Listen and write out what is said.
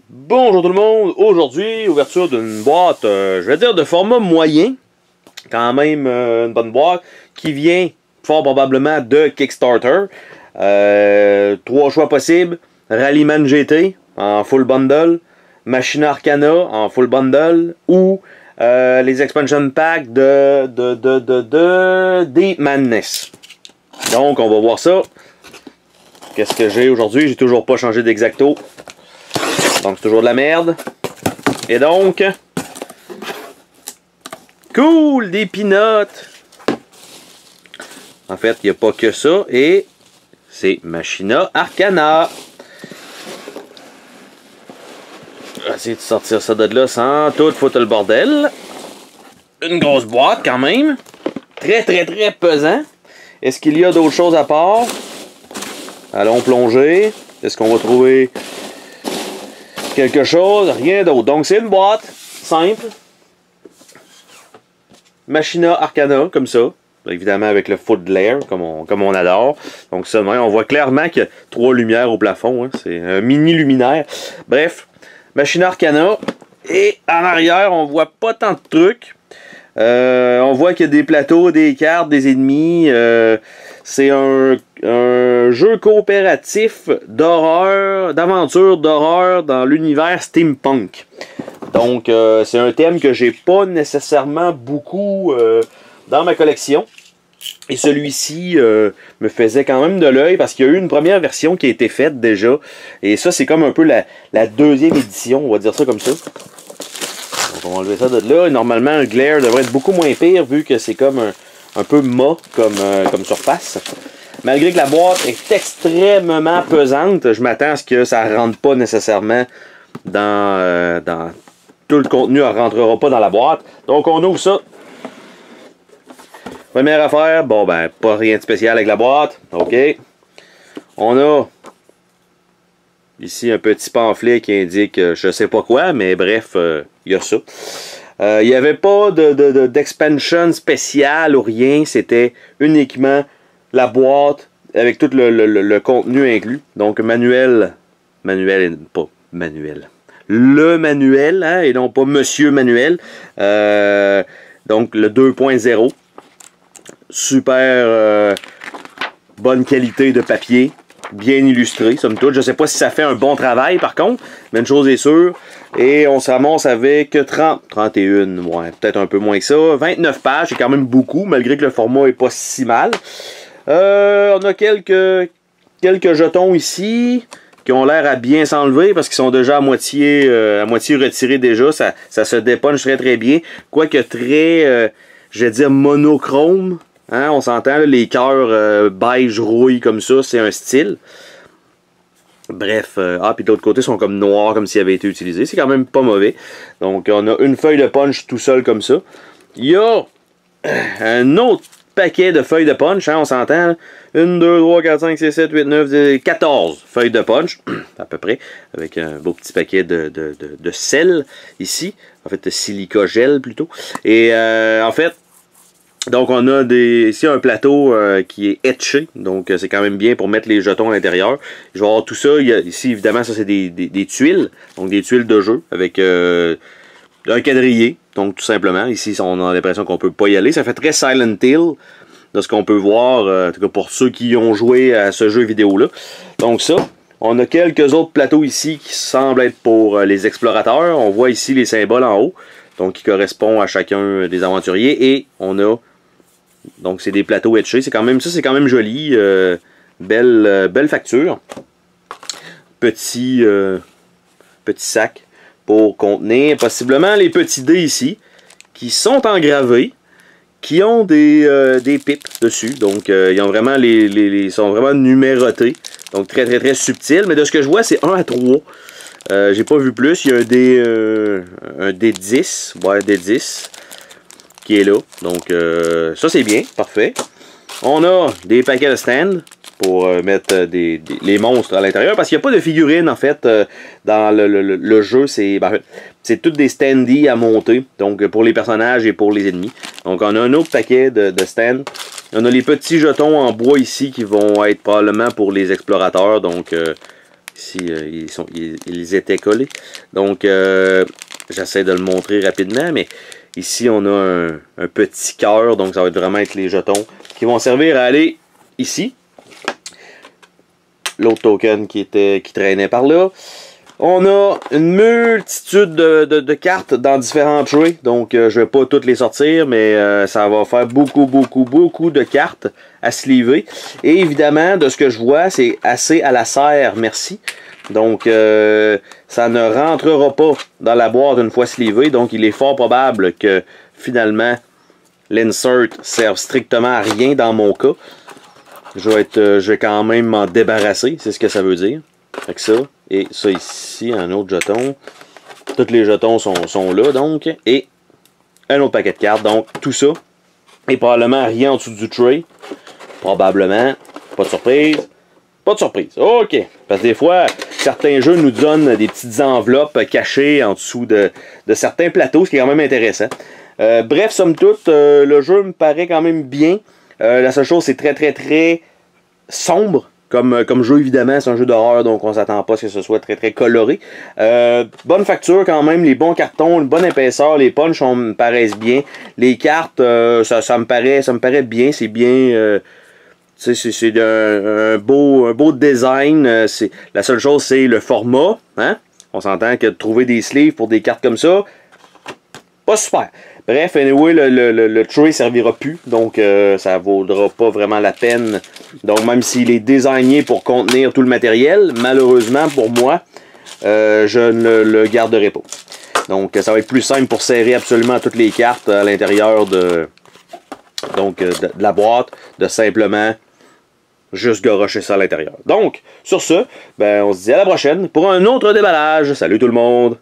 Bonjour tout le monde, aujourd'hui ouverture d'une boîte, je vais dire de format moyen, quand même une bonne boîte, qui vient fort probablement de Kickstarter. Trois choix possibles, Rallyman GT en full bundle, Machina Arcana en full bundle, ou les expansion packs de Deep Madness. Donc on va voir ça. Qu'est-ce que j'ai aujourd'hui? J'ai toujours pas changé d'exacto. Donc c'est toujours de la merde. Et donc, cool, des peanuts. En fait, il n'y a pas que ça. Et c'est Machina Arcana. Je vais essayer de sortir ça de là sans tout foutre le bordel. Une grosse boîte quand même. Très pesant. Est-ce qu'il y a d'autres choses à part? Allons plonger. Est-ce qu'on va trouver quelque chose? Rien d'autre. Donc c'est une boîte simple. Machina Arcana, comme ça. Évidemment avec le foot glare, comme on adore. Donc ça, on voit clairement qu'il y a trois lumières au plafond. Hein. C'est un mini luminaire. Bref, Machina Arcana. Et en arrière, on voit pas tant de trucs. On voit qu'il y a des plateaux, des cartes, des ennemis. C'est un jeu coopératif d'horreur, d'aventure d'horreur dans l'univers steampunk. Donc c'est un thème que j'ai pas nécessairement beaucoup dans ma collection. Et celui-ci me faisait quand même de l'œil parce qu'il y a eu une première version qui a été faite déjà. Et ça c'est comme un peu la deuxième édition, on va dire ça comme ça. Donc on va enlever ça de là. Et normalement le glare devrait être beaucoup moins pire vu que c'est comme un peu mat comme surface. Malgré que la boîte est extrêmement pesante, je m'attends à ce que ça ne rentre pas nécessairement dans tout le contenu, ne rentrera pas dans la boîte. Donc on ouvre ça. Première affaire, bon ben pas rien de spécial avec la boîte. Ok. On a ici un petit pamphlet qui indique je sais pas quoi, mais bref, il y a ça. Il n'y avait pas d'expansion spéciale ou rien, c'était uniquement la boîte avec tout le contenu inclus. Donc manuel, pas manuel. Le manuel, hein, et non pas Monsieur Manuel. Donc le 2.0. Super bonne qualité de papier. Bien illustré, somme toute. Je ne sais pas si ça fait un bon travail, par contre, mais une chose est sûre. Et on se ramasse avec 31, ouais, peut-être un peu moins que ça. 29 pages, c'est quand même beaucoup, malgré que le format est pas si mal. On a quelques jetons ici, qui ont l'air à bien s'enlever, parce qu'ils sont déjà à moitié retirés déjà. Ça se dépunche très bien. Quoique très, je vais dire, monochrome. Hein, on s'entend, les cœurs beige rouille comme ça, c'est un style. Bref, puis de l'autre côté, ils sont comme noirs, comme s'ils avaient été utilisés. C'est quand même pas mauvais. Donc, on a une feuille de punch tout seul comme ça. Il y a un autre paquet de feuilles de punch, hein, on s'entend. 1, 2, 3, 4, 5, 6, 7, 8, 9, 10, 14 feuilles de punch, à peu près, avec un beau petit paquet de sel ici. En fait, de silica gel plutôt. Et en fait, donc on a ici un plateau qui est etché, donc c'est quand même bien pour mettre les jetons à l'intérieur. Je vais avoir tout ça, ici évidemment ça c'est des tuiles, donc des tuiles de jeu avec un quadrillé, donc tout simplement. Ici on a l'impression qu'on peut pas y aller, ça fait très Silent Hill de ce qu'on peut voir, en tout cas pour ceux qui ont joué à ce jeu vidéo là. Donc ça, on a quelques autres plateaux ici qui semblent être pour les explorateurs. On voit ici les symboles en haut, donc qui correspondent à chacun des aventuriers, et on a donc c'est des plateaux etchés, c'est quand même joli, belle facture. Petit sac pour contenir possiblement les petits dés ici, qui sont engravés, qui ont des pipes dessus, donc ils ont vraiment sont vraiment numérotés, donc très subtil, mais de ce que je vois c'est 1 à 3. J'ai pas vu plus, il y a un D10, ouais, D10. Qui est là. Donc, ça c'est bien, parfait. On a des paquets de stands pour mettre les monstres à l'intérieur, parce qu'il n'y a pas de figurines en fait dans le jeu. C'est toutes des standees à monter, donc pour les personnages et pour les ennemis. Donc, on a un autre paquet de stands. On a les petits jetons en bois ici qui vont être probablement pour les explorateurs. Donc, Ici, ils étaient collés. Donc, j'essaie de le montrer rapidement, mais ici, on a un petit cœur. Donc, ça va vraiment être les jetons qui vont servir à aller ici. L'autre token qui traînait par là. On a une multitude de cartes dans différents trays. Donc, je ne vais pas toutes les sortir, mais ça va faire beaucoup de cartes à sleever. Et évidemment, de ce que je vois, c'est assez à la serre, merci. Donc, ça ne rentrera pas dans la boîte une fois sleevé. Donc, il est fort probable que, finalement, l'insert serve strictement à rien dans mon cas. Je vais quand même m'en débarrasser, c'est ce que ça veut dire. Fait que ça, et ça ici, un autre jeton. Tous les jetons sont là, donc. Et un autre paquet de cartes. Donc, tout ça. Et probablement rien en dessous du tray. Probablement. Pas de surprise. Pas de surprise. OK. Parce que des fois, certains jeux nous donnent des petites enveloppes cachées en dessous de certains plateaux, ce qui est quand même intéressant. Bref, somme toute, le jeu me paraît quand même bien. La seule chose, c'est très sombre. Comme jeu, évidemment, c'est un jeu d'horreur, donc on ne s'attend pas à ce que ce soit très coloré. Bonne facture quand même, les bons cartons, une bonne épaisseur, les punchs me paraissent bien. Les cartes, ça me paraît bien, c'est bien. C'est un beau design. La seule chose, c'est le format. Hein? On s'entend que de trouver des sleeves pour des cartes comme ça, pas super. Bref, anyway, le tray ne servira plus, donc ça ne vaudra pas vraiment la peine. Donc même s'il est designé pour contenir tout le matériel, malheureusement pour moi, je ne le garderai pas. Donc ça va être plus simple pour serrer absolument toutes les cartes à l'intérieur de la boîte, de simplement juste garocher ça à l'intérieur. Donc, sur ce, ben, on se dit à la prochaine pour un autre déballage. Salut tout le monde!